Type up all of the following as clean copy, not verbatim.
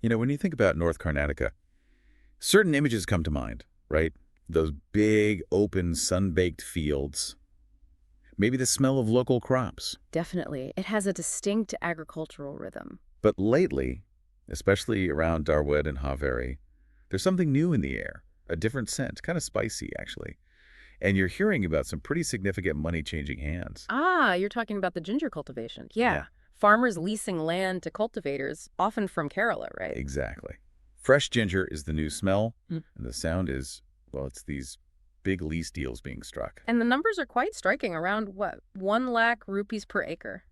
When you think about North Karnataka, certain images come to mind, right? Those big, open, sun-baked fields. Maybe the smell of local crops. Definitely. It has a distinct agricultural rhythm. But lately, especially around Dharwad and Haveri, there's something new in the air, a different scent, kind of spicy, actually. And you're hearing about some pretty significant money-changing hands. Ah, you're talking about the ginger cultivation. Yeah. Yeah, Farmers leasing land to cultivators, often from Kerala, right? exactly. Fresh ginger is the new smell, Mm. and the sound is, well, it's these big lease deals being struck. And the numbers are quite striking, around what, 1 lakh rupees per acre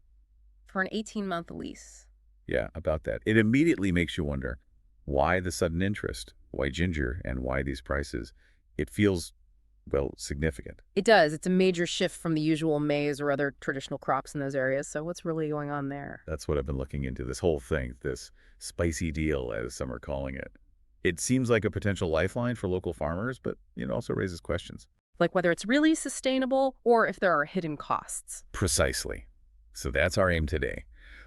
for an 18-month lease. Yeah, about that. It immediately makes you wonder, why the sudden interest? Why ginger and why these prices? It feels, well, significant. It does. It's a major shift from the usual maize or other traditional crops in those areas. So what's really going on there? That's what I've been looking into, this whole thing, this spicy deal, as some are calling it. It seems like a potential lifeline for local farmers, but it also raises questions. Like whether it's really sustainable or if there are hidden costs. Precisely. So that's our aim today.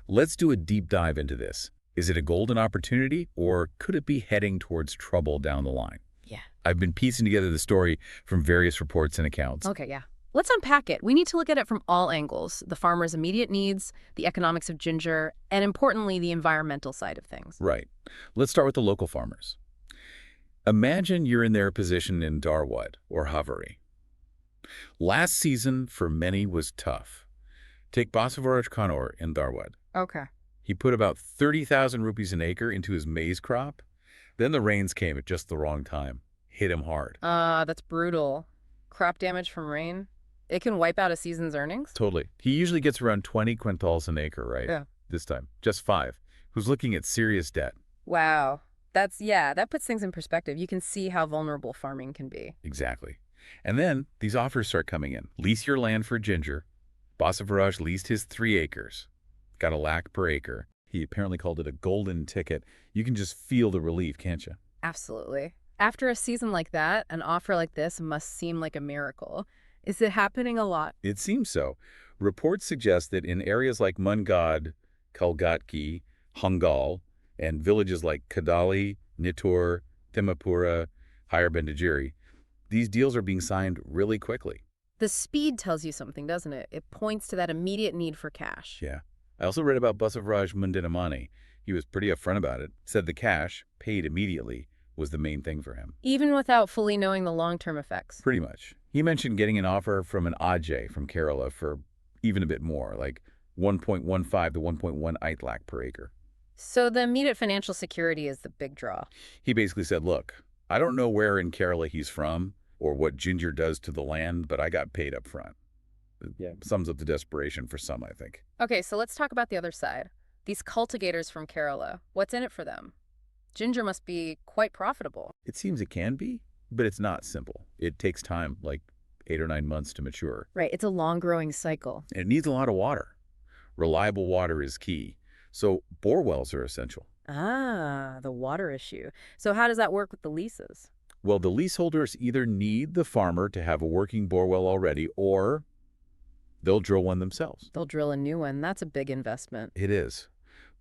Let's do a deep dive into this. Is it a golden opportunity, or could it be heading towards trouble down the line? Yeah. I've been piecing together the story from various reports and accounts. Okay, yeah. Let's unpack it. We need to look at it from all angles: the farmer's immediate needs, the economics of ginger, and importantly, the environmental side of things. Right. Let's start with the local farmers. Imagine you're in their position in Dharwad or Haveri. Last season, for many, was tough. Take Basavaraj Kanor in Dharwad. Okay. He put about 30,000 rupees an acre into his maize crop. Then the rains came at just the wrong time, hit him hard. That's brutal. Crop damage from rain. It can wipe out a season's earnings? Totally. He usually gets around 20 quintals an acre, right? Yeah. This time, just 5. Who's looking at serious debt. Wow. That puts things in perspective. You can see how vulnerable farming can be. Exactly. And then these offers start coming in. Lease your land for ginger. Basavaraj leased his 3 acres. Got a lakh per acre. He apparently called it a golden ticket. You can just feel the relief, can't you? Absolutely. After a season like that, an offer like this must seem like a miracle. Is it happening a lot? It seems so. Reports suggest that in areas like Mungad, Kalgatki, Hangal, and villages like Kadali, Nittur, Timapura, Hyarbendagiri, these deals are being signed really quickly. The speed tells you something, doesn't it? It points to that immediate need for cash. Yeah. I also read about Basavaraj Mundinamani. He was pretty upfront about it, said the cash, paid immediately, was the main thing for him. Even without fully knowing the long-term effects. Pretty much. He mentioned getting an offer from an Ajay from Kerala for even a bit more, like 1.15 to 1.18 lakh per acre. So the immediate financial security is the big draw. He basically said, look, I don't know where in Kerala he's from or what ginger does to the land, but I got paid up front. Yeah, sums up the desperation for some, I think. Okay, so let's talk about the other side. These cultivators from Kerala, what's in it for them? Ginger must be quite profitable. It seems it can be, but it's not simple. It takes time, like 8 or 9 months to mature. Right, it's a long-growing cycle. And it needs a lot of water. Reliable water is key. So bore wells are essential. Ah, the water issue. So how does that work with the leases? Well, the leaseholders either need the farmer to have a working bore well already, or they'll drill one themselves. They'll drill a new one. That's a big investment. It is.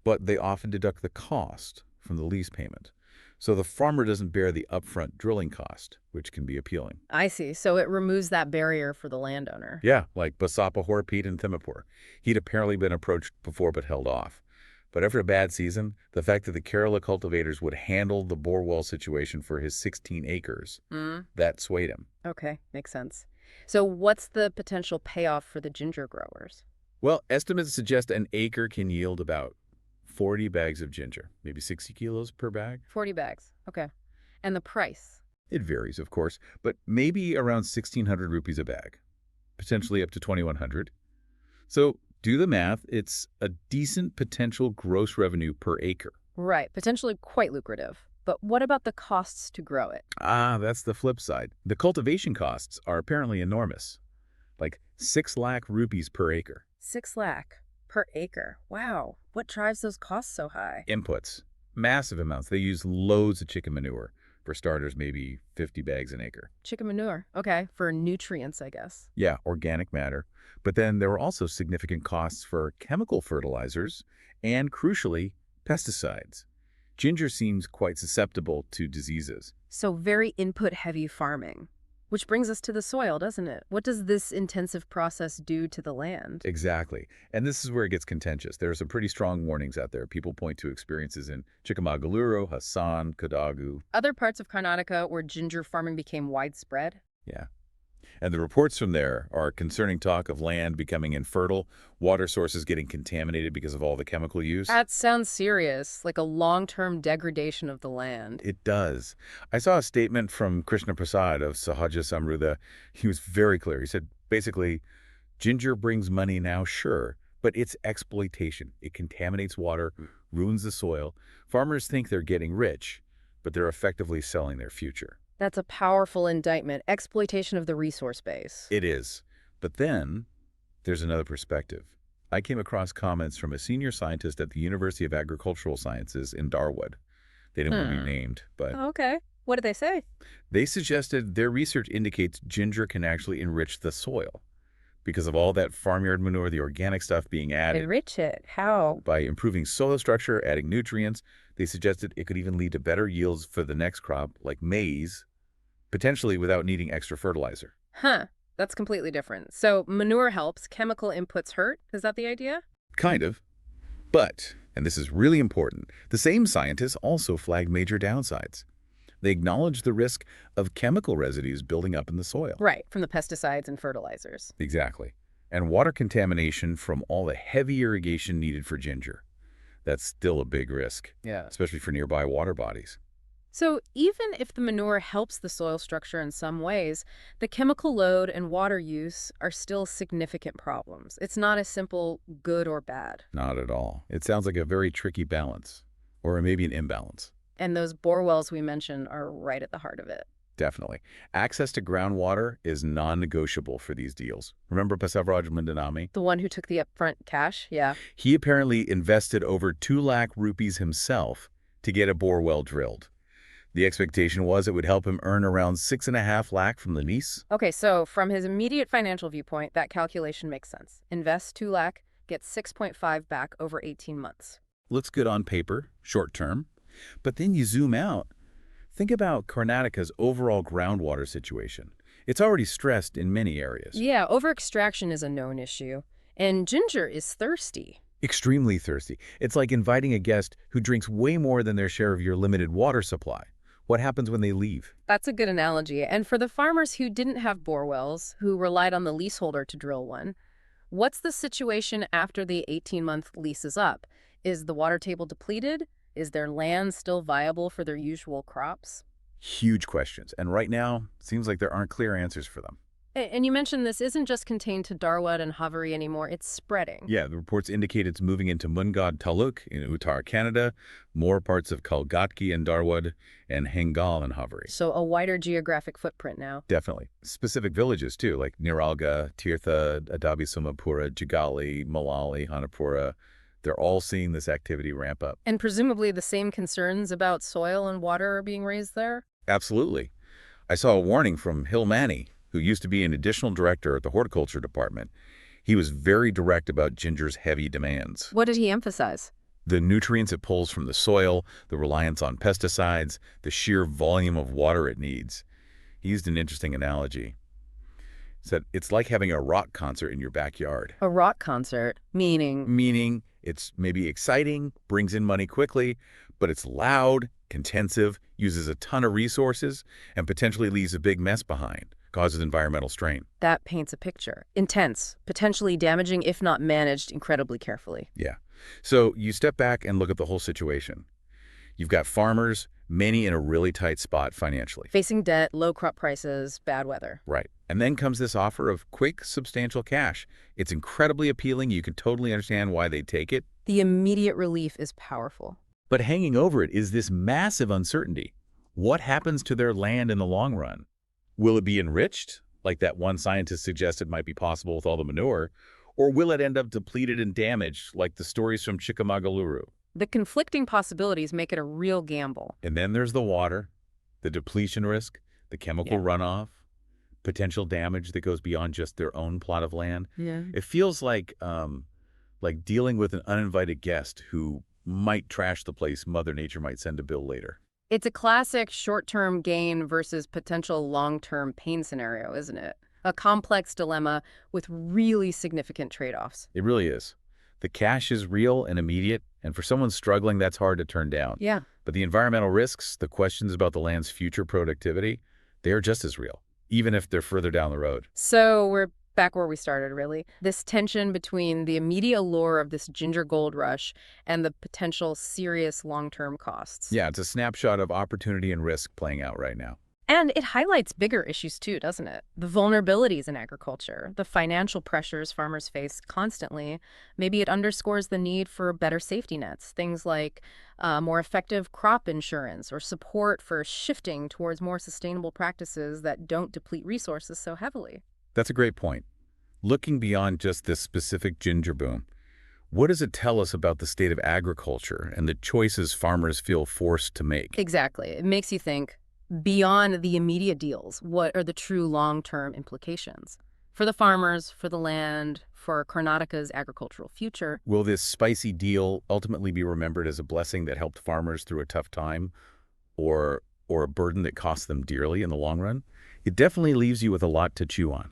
But they often deduct the cost from the lease payment. So the farmer doesn't bear the upfront drilling cost, which can be appealing. I see. So it removes that barrier for the landowner. Yeah, like Basapa Horpete in Thimapur. He'd apparently been approached before but held off. But after a bad season, the fact that the Kerala cultivators would handle the bore well situation for his 16 acres, that swayed him. Okay, makes sense. So what's the potential payoff for the ginger growers? Well, estimates suggest an acre can yield about 40 bags of ginger, maybe 60 kilos per bag. 40 bags. Okay. And the price? It varies, of course, but maybe around 1,600 rupees a bag, potentially up to 2,100. So do the math. It's a decent potential gross revenue per acre. Right, potentially quite lucrative. But what about the costs to grow it? That's the flip side. The cultivation costs are apparently enormous, like 6 lakh rupees per acre. 6 lakh per acre. Wow. What drives those costs so high? Inputs, massive amounts. They use loads of chicken manure. For starters, maybe 50 bags an acre. Chicken manure. Okay, for nutrients, I guess. Yeah, organic matter. But then there were also significant costs for chemical fertilizers and, crucially, pesticides. Ginger seems quite susceptible to diseases. So very input-heavy farming. Which brings us to the soil, doesn't it? What does this intensive process do to the land? Exactly. And this is where it gets contentious. There are some pretty strong warnings out there. People point to experiences in Chikkamagaluru, Hassan, Kodagu. Other parts of Karnataka where ginger farming became widespread? Yeah. And the reports from there are concerning talk of land becoming infertile, water sources getting contaminated because of all the chemical use. That sounds serious, like a long-term degradation of the land. It does. I saw a statement from Krishna Prasad of Sahaja Samruddha. He was very clear. He said, basically, ginger brings money now, sure, but it's exploitation. It contaminates water, ruins the soil. Farmers think they're getting rich, but they're effectively selling their future. That's a powerful indictment, exploitation of the resource base. It is. But then there's another perspective. I came across comments from a senior scientist at the University of Agricultural Sciences in Dharwad. They didn't want to be named, but Okay. What did they say? they suggested their research indicates ginger can actually enrich the soil because of all that farmyard manure, the organic stuff being added. Enrich it. How? By improving soil structure, adding nutrients, they suggested it could even lead to better yields for the next crop, like maize, potentially without needing extra fertilizer. Huh. That's completely different. So manure helps, chemical inputs hurt? Is that the idea? Kind of. But, and this is really important, the same scientists also flagged major downsides. They acknowledged the risk of chemical residues building up in the soil. Right, from the pesticides and fertilizers. Exactly. And water contamination from all the heavy irrigation needed for ginger. That's still a big risk, Yeah. especially for nearby water bodies. So even if the manure helps the soil structure in some ways, the chemical load and water use are still significant problems. It's not a simple good or bad. Not at all. It sounds like a very tricky balance, or maybe an imbalance. And those bore wells we mentioned are right at the heart of it. Definitely. Access to groundwater is non-negotiable for these deals. Remember Pasavraj Mandanami? The one who took the upfront cash? Yeah. He apparently invested over 2 lakh rupees himself to get a bore well drilled. The expectation was it would help him earn around 6.5 lakh from the lease. Okay, so from his immediate financial viewpoint, that calculation makes sense. Invest 2 lakh, get 6.5 back over 18 months. Looks good on paper, short term. But then you zoom out. Think about Karnataka's overall groundwater situation. It's already stressed in many areas. Yeah, over-extraction is a known issue. And ginger is thirsty. Extremely thirsty. It's like inviting a guest who drinks way more than their share of your limited water supply. What happens when they leave? That's a good analogy. And for the farmers who didn't have bore wells, who relied on the leaseholder to drill one, what's the situation after the 18-month lease is up? Is the water table depleted? Is their land still viable for their usual crops? Huge questions. And right now, it seems like there aren't clear answers for them. And you mentioned this isn't just contained to Dharwad and Haveri anymore, it's spreading. Yeah, the reports indicate it's moving into Mungad Taluk in Uttar Canada, more parts of Kalgatki and Dharwad, and Hengal and Haveri. So a wider geographic footprint now. Definitely. Specific villages, too, like Niralga, Tirtha, Adabi Sumapura, Jagali, Malali, Hanapura. They're all seeing this activity ramp up. And presumably the same concerns about soil and water are being raised there? Absolutely. I saw a warning from Hill Manny, who used to be an additional director at the horticulture department. He was very direct about ginger's heavy demands. What did he emphasize? The nutrients it pulls from the soil, the reliance on pesticides, the sheer volume of water it needs. He used an interesting analogy. He said, it's like having a rock concert in your backyard. A rock concert, meaning? Meaning it's maybe exciting, brings in money quickly, but it's loud, contensive, uses a ton of resources, and potentially leaves a big mess behind. Causes environmental strain. That paints a picture. Intense, potentially damaging if not managed incredibly carefully. Yeah. So you step back and look at the whole situation. You've got farmers, many in a really tight spot financially. Facing debt, low crop prices, bad weather. Right. And then comes this offer of quick, substantial cash. It's incredibly appealing. You can totally understand why they'd take it. The immediate relief is powerful. But hanging over it is this massive uncertainty. What happens to their land in the long run? Will it be enriched, like that one scientist suggested might be possible with all the manure, or will it end up depleted and damaged, like the stories from Chikkamagaluru? The conflicting possibilities make it a real gamble. And then there's the water, the depletion risk, the chemical runoff, potential damage that goes beyond just their own plot of land. Yeah. It feels like dealing with an uninvited guest who might trash the place. Mother Nature might send a bill later. It's a classic short-term gain versus potential long-term pain scenario, isn't it? A complex dilemma with really significant trade-offs. It really is. The cash is real and immediate, and for someone struggling, that's hard to turn down. Yeah. But the environmental risks, the questions about the land's future productivity, they are just as real, even if they're further down the road. So we're back where we started, really. This tension between the immediate allure of this ginger gold rush and the potential serious long-term costs. Yeah, it's a snapshot of opportunity and risk playing out right now. And it highlights bigger issues too, doesn't it? The vulnerabilities in agriculture, the financial pressures farmers face constantly. Maybe it underscores the need for better safety nets, things like more effective crop insurance or support for shifting towards more sustainable practices that don't deplete resources so heavily. That's a great point. Looking beyond just this specific ginger boom, what does it tell us about the state of agriculture and the choices farmers feel forced to make? Exactly. It makes you think, beyond the immediate deals, what are the true long-term implications? For the farmers, for the land, for Karnataka's agricultural future. Will this spicy deal ultimately be remembered as a blessing that helped farmers through a tough time, or a burden that cost them dearly in the long run? It definitely leaves you with a lot to chew on.